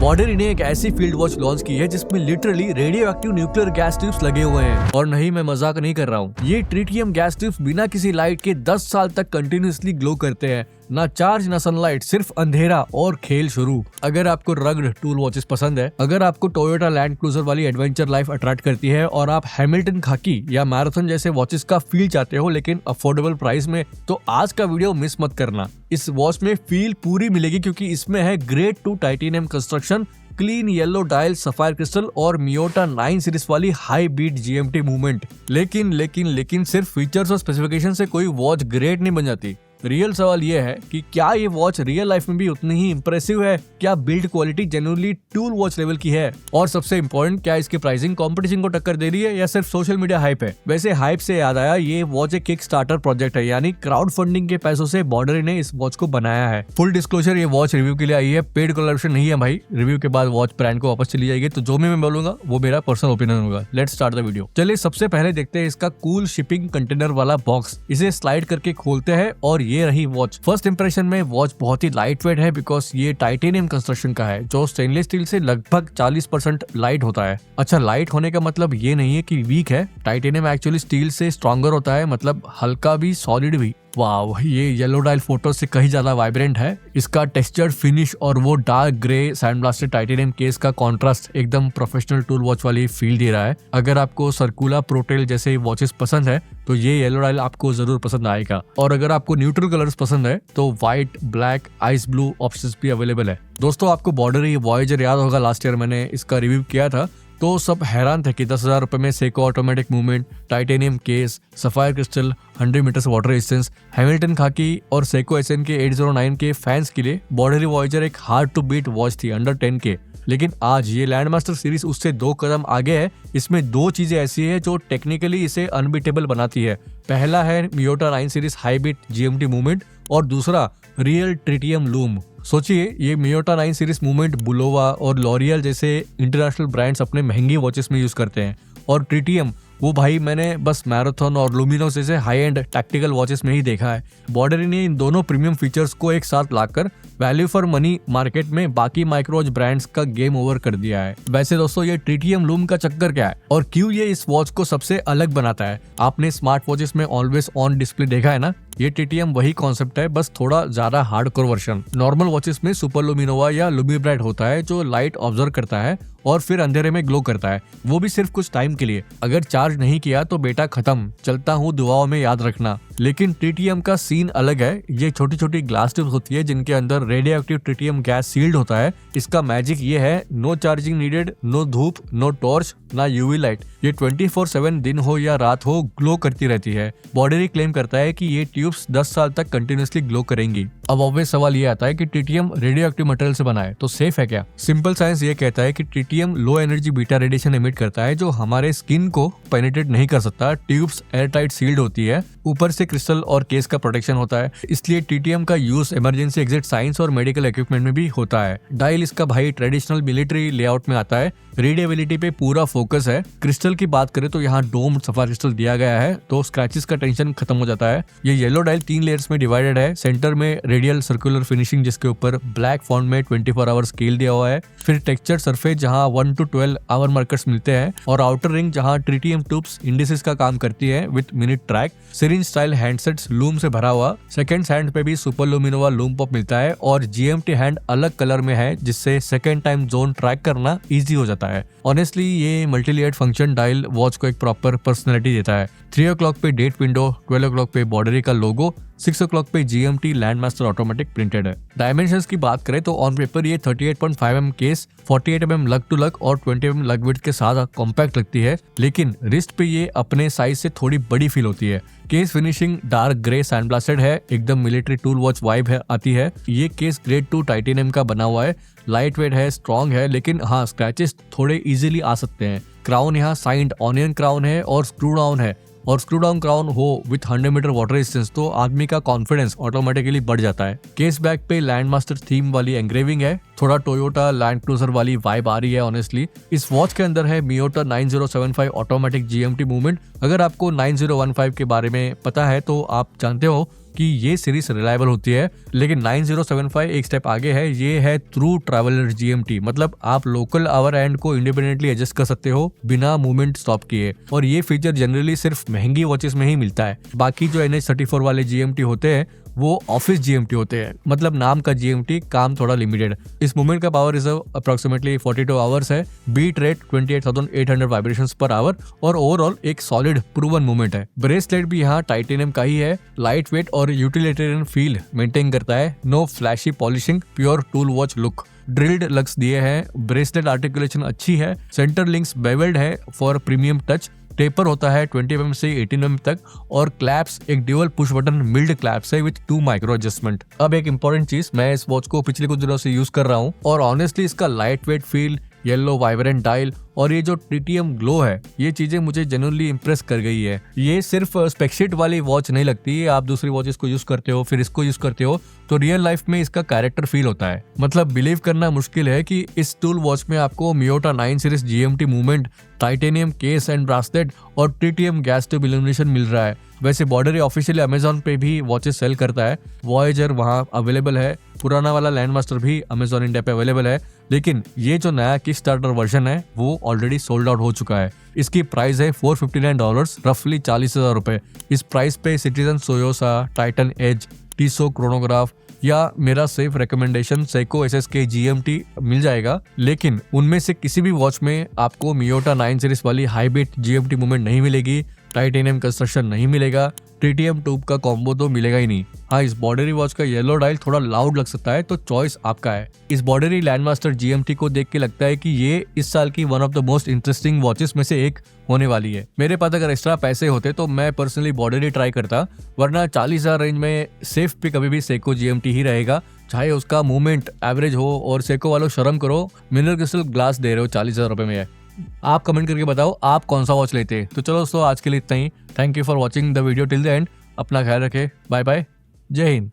Boundary ने एक ऐसी फील्ड वॉच लॉन्च की है जिसमें literally radio active nuclear gas tubes लगे हुए हैं। और नहीं, मैं मजाक नहीं कर रहा हूँ। ये ट्रिटियम गैस ट्यूब्स बिना किसी लाइट के 10 साल तक कंटिन्यूअसली ग्लो करते हैं। ना चार्ज ना सनलाइट, सिर्फ अंधेरा और खेल शुरू। अगर आपको रग्ड टूल वॉचेस पसंद है, अगर आपको टोयोटा लैंड क्रूजर वाली एडवेंचर लाइफ अट्रैक्ट करती है और आप हैमिल्टन खाकी या मैराथन जैसे वॉचेस का फील चाहते हो लेकिन अफोर्डेबल प्राइस में, तो आज का वीडियो मिस मत करना। इस वॉच में फील पूरी मिलेगी क्योंकि इसमें है grade 2 titanium construction, clean yellow dial, sapphire crystal और मियोटा 9 सीरीज वाली हाई बीट जीएमटी मूवमेंट। लेकिन सिर्फ फीचर्स और स्पेसिफिकेशन से कोई वॉच ग्रेट नहीं बन जाती। रियल सवाल ये है कि क्या ये वॉच रियल लाइफ में भी उतनी ही इंप्रेसिव है? क्या build quality genuinely tool watch level की है? और सबसे इम्पोर्टेंट, क्या इसकी प्राइसिंग कंपटीशन को टक्कर दे रही है या सिर्फ सोशल मीडिया हाइप है? वैसे हाइप से याद आया, ये वॉच एक किक स्टार्टर प्रोजेक्ट है, यानी क्राउड फंडिंग के पैसों से बॉर्डरी ने इस वॉच को बनाया है। फुल डिस्क्लोजर, ये वॉच रिव्यू के लिए आई है, पेड कोलैबोरेशन नहीं है भाई। रिव्यू के बाद वॉच ब्रांड को वापस चली जाएगी, तो जो मैं बोलूंगा वो मेरा पर्सनल ओपिनियन होगा। Let's start the video. चलिए सबसे पहले देखते हैं इसका कूल शिपिंग कंटेनर वाला बॉक्स। इसे स्लाइड करके खोलते हैं और ये रही वॉच। फर्स्ट इंप्रेशन में वॉच बहुत ही लाइट वेट है बिकॉज ये टाइटेनियम कंस्ट्रक्शन का है जो स्टेनलेस स्टील से लगभग 40% लाइट होता है। अच्छा, लाइट होने का मतलब ये नहीं है कि वीक है। टाइटेनियम एक्चुअली स्टील से स्ट्रॉन्गर होता है, मतलब हल्का भी सॉलिड भी। वाह, ये येलो डायल फोटो से कहीं ज्यादा वाइब्रेंट है। इसका टेक्सचर्ड फिनिश और वो dark grey sand blasted titanium case का कॉन्ट्रास्ट एकदम प्रोफेशनल टूल वॉच वाली फील दे रहा है। अगर आपको सर्कुलर प्रोटेल जैसे वॉचेस पसंद है तो ये येलो डायल आपको जरूर पसंद आएगा। और अगर आपको न्यूट्रल कलर्स पसंद है तो white, black, ice blue options भी अवेलेबल है। दोस्तों, आपको बॉर्डरी वॉयेजर याद होगा, लास्ट ईयर मैंने इसका रिव्यू किया था, तो सब हैरान थे कि 10,000 रुपए में Seiko automatic movement, titanium case, sapphire crystal, 100 metres water resistance, Hamilton Khaki और सेको एसएन के 809 के फैंस के लिए बॉर्डरी वॉयेजर एक हार्ड टू बीट वॉच थी अंडर 10 के। लेकिन आज ये लैंडमास्टर सीरीज उससे 2 कदम आगे है। इसमें 2 चीजें ऐसी है जो टेक्निकली इसे अनबीटेबल बनाती है। पहला है Miyota 9 series high beat GMT movement और दूसरा रियल ट्रिटियम लूम। सोचिए, ये मियोटा 9 सीरीज मूवमेंट बुलोवा और लॉरियल जैसे इंटरनेशनल ब्रांड्स अपने महंगी वॉचेस में यूज करते हैं, और ट्रिटियम वो भाई मैंने बस मैराथन और लुमिनोस जैसे हाई एंड टैक्टिकल वॉचेस में ही देखा है। बॉर्डरी ने इन दोनों प्रीमियम फीचर्स को एक साथ लाकर वैल्यू फॉर मनी मार्केट में बाकी माइक्रोवॉच ब्रांड्स का गेम ओवर कर दिया है। वैसे दोस्तों, ये ट्रिटियम लूम का चक्कर क्या है और क्यों ये इस वॉच को सबसे अलग बनाता है? आपने स्मार्ट वॉचेस में ऑलवेज ऑन डिस्प्ले देखा है ना, ये ट्रिटियम वही कॉन्सेप्ट है, बस थोड़ा ज्यादा हार्डकोर वर्जन। नॉर्मल वॉचेस में सुपर लुमिनोवा या लुमिब्राइट होता है जो लाइट ऑब्जर्व करता है और फिर अंधेरे में ग्लो करता है, वो भी सिर्फ कुछ टाइम के लिए। अगर चार्ज नहीं किया तो बेटा खत्म, चलता हूँ दुआओं में याद रखना। लेकिन ट्रिटियम का सीन अलग है। ये छोटी छोटी ग्लास ट्यूब्स होती है जिनके अंदर radio active tritium gas sealed होता है। इसका मैजिक ये है, नो चार्जिंग नीडेड, नो धूप, नो टॉर्च, ना यूवी लाइट। ये 24/7 दिन हो या रात हो ग्लो करती रहती है। बॉर्डरी क्लेम करता है कि ये ट्यूब्स 10 साल तक कंटिन्यूअसली ग्लो करेंगी। अब ऑब्वियस सवाल ये आता है कि ट्रिटियम रेडियो एक्टिव मटेरियल से बना है तो सेफ है क्या? सिंपल साइंस ये कहता है कि tritium low energy beta radiation emit करता है जो हमारे स्किन को पेनिट्रेट नहीं कर सकता। ट्यूब्स एयरटाइट सील्ड होती है, ऊपर से क्रिस्टल और केस का प्रोटेक्शन होता है, इसलिए ट्रिटियम का यूज इमरजेंसी एग्जिट साइंस और मेडिकल इक्विपमेंट में भी होता है। डायल इसका भाई ट्रेडिशनल मिलिट्री लेआउट में आता है। रीडेबिलिटी पे पूरा फोकस है। क्रिस्टल की बात करें तो यहाँ डोम सफायर क्रिस्टल दिया गया है तो स्क्रैचेस का टेंशन खत्म हो जाता है। ये येलो डायल 3 लेयर्स में डिवाइडेड है। सेंटर में रेडियल सर्कुलर फिनिशिंग जिसके ऊपर ब्लैक फॉन्ट में 24 आवर स्केल दिया हुआ है, फिर टेक्सचर सरफेस जहाँ 1 to 12 आवर मार्कर्स मिलते हैं, और आउटर रिंग जहाँ ट्रिटियम ट्यूब्स इंडिसेस का काम करती है with minute track. Syringe style handsets loom से भरा हुआ। सेकंड हैंड पे भी सुपर लुमिनोवा लूम पॉप मिलता है और जीएमटी हैंड अलग कलर में है जिससे सेकंड टाइम जोन ट्रैक करना इजी हो जाता है। ऑनेस्टली ये multi layered function dial watch को एक प्रॉपर पर्सनैलिटी देता है। 3 o'clock पे डेट विंडो, 12 o'clock पे बॉर्डरी का लोगो, 6 o'clock पे जीएमटी लैंडमास्टर ऑटोमेटिक प्रिंटेड है। डायमेंशंस की बात करें तो ऑन पेपर ये 38.5 mm केस, 48 mm लग टू लग और 20 mm लग विड्थ के साथ कॉम्पैक्ट लगती है, लेकिन रिस्ट पे ये अपने साइज से थोड़ी बड़ी फील होती है। Case finishing dark grey sand blasted है, एकदम मिलिट्री टूल वॉच वाइब है आती है। ये केस ग्रेड 2 टाइटेनियम का बना हुआ है, लाइट वेट है, स्ट्रॉन्ग है, लेकिन हाँ स्क्रैचेस थोड़े इजीली आ सकते हैं। क्राउन यहाँ साइंड ऑनियन क्राउन है और स्क्रू डाउन है, और स्क्रू डाउन क्राउन हो विथ 100 मीटर वाटर रेजिस्टेंस तो आदमी का कॉन्फिडेंस ऑटोमेटिकली बढ़ जाता है। केस बैक पे लैंडमास्टर थीम वाली एंग्रेविंग है, थोड़ा टोयोटा लैंड क्रूजर वाली वाइब आ रही है ऑनेस्टली। इस वॉच के अंदर है मियोटा 9075 ऑटोमेटिक जीएमटी मूवमेंट। अगर आपको 9015 के बारे में पता है तो आप जानते हो कि ये सीरीज रिलायबल होती है, लेकिन 9075 एक स्टेप आगे है। ये है ट्रू ट्रैवलर GMT, मतलब आप लोकल आवर एंड को इंडिपेंडेंटली एडजस्ट कर सकते हो बिना मूवमेंट स्टॉप किए। और ये फीचर जनरली सिर्फ महंगी वॉचेस में ही मिलता है। बाकी जो NH34 वाले GMT होते हैं वो ऑफिस GMT होते हैं, मतलब नाम का GMT, काम थोड़ा लिमिटेड। इस मूवमेंट का पावर रिजर्व अप्रोक्सीमेटली 42 आवर्स है, beat rate 28,800 vibrations per hour और ओवरऑल एक सॉलिड प्रूवन मूवमेंट है। ब्रेसलेट भी यहाँ टाइटेनियम का ही है, लाइट वेट और यूटिलिटेरियन फील मेंटेन करता है। No flashy polishing, pure tool watch look. Drilled lugs दिए हैं, ब्रेसलेट आर्टिकुलेशन अच्छी है, सेंटर लिंक्स बेवेल्ड है फॉर प्रीमियम टच, टेपर होता है 20 mm से 18 mm तक और क्लैप्स एक dual push button milled clasps है विद 2 माइक्रो एडजस्टमेंट। अब एक इंपॉर्टेंट चीज, मैं इस वॉच को पिछले कुछ दिनों से यूज कर रहा हूँ और ऑनेस्टली इसका light weight feel, yellow vibrant dial और ये जो ट्रिटियम ग्लो है, ये चीजें मुझे जेन्युइनली इंप्रेस कर गई है। ये सिर्फ स्पेक्शीट वाली वॉच नहीं लगती। आप दूसरी वॉचेस को यूज करते हो फिर इसको यूज करते हो तो रियल लाइफ में इसका कैरेक्टर फील होता है। मतलब बिलीव करना मुश्किल है कि इस टूल वॉच में आपको मियोटा 9 series GMT movement, titanium case and bracelet और ट्रिटियम गैस ट्यूब इल्यूमिनेशन मिल रहा है। वैसे बॉर्डरी ऑफिशियली अमेजोन पे भी वॉचेस सेल करता है, वॉयेजर वहाँ अवेलेबल है, पुराना वाला लैंडमास्टर भी अमेजोन इंडिया पे अवेलेबल है, लेकिन ये जो नया किकस्टार्टर वर्जन है वो ऑलरेडी सोल्ड आउट हो चुका है। इसकी प्राइस है $459, रफली 40,000 रुपए। इस प्राइस पे सिटीजन सोयोसा, टाइटन एज, टीसो क्रोनोग्राफ या मेरा safe recommendation Seiko SSK GMT मिल जाएगा, लेकिन उनमें से किसी भी वॉच में आपको मियोटा 9 सीरीज वाली हाई बीट GMT मूवमेंट नहीं मिलेगी, टाइटेनियम कंस्ट्रक्शन नहीं मिलेगा, ट्रिटियम ट्यूब का कॉम्बो तो मिलेगा ही नहीं। हाँ, इस बॉर्डरी वॉच का येलो डायल थोड़ा लाउड लग सकता है तो चॉइस आपका है। इस बॉर्डरी लैंडमास्टर GMT को देख के लगता है कि ये इस साल की one of the most interesting watches में से एक होने वाली है। मेरे पास अगर एक्स्ट्रा पैसे होते तो मैं पर्सनली बॉर्डरी ट्राई करता, वरना 40,000 रेंज में सेफ पे कभी भी सेको GMT ही रहेगा, चाहे उसका मूवमेंट एवरेज हो। और सेको वालों शर्म करो, मिनरल क्रिस्टल ग्लास दे रहे हो 40,000 रुपए में। आप कमेंट करके बताओ आप कौन सा वॉच लेते। तो चलो दोस्तों, आज के लिए इतना ही। Thank you for watching the video till the end. अपना ख्याल रखें, बाय बाय, जय हिंद।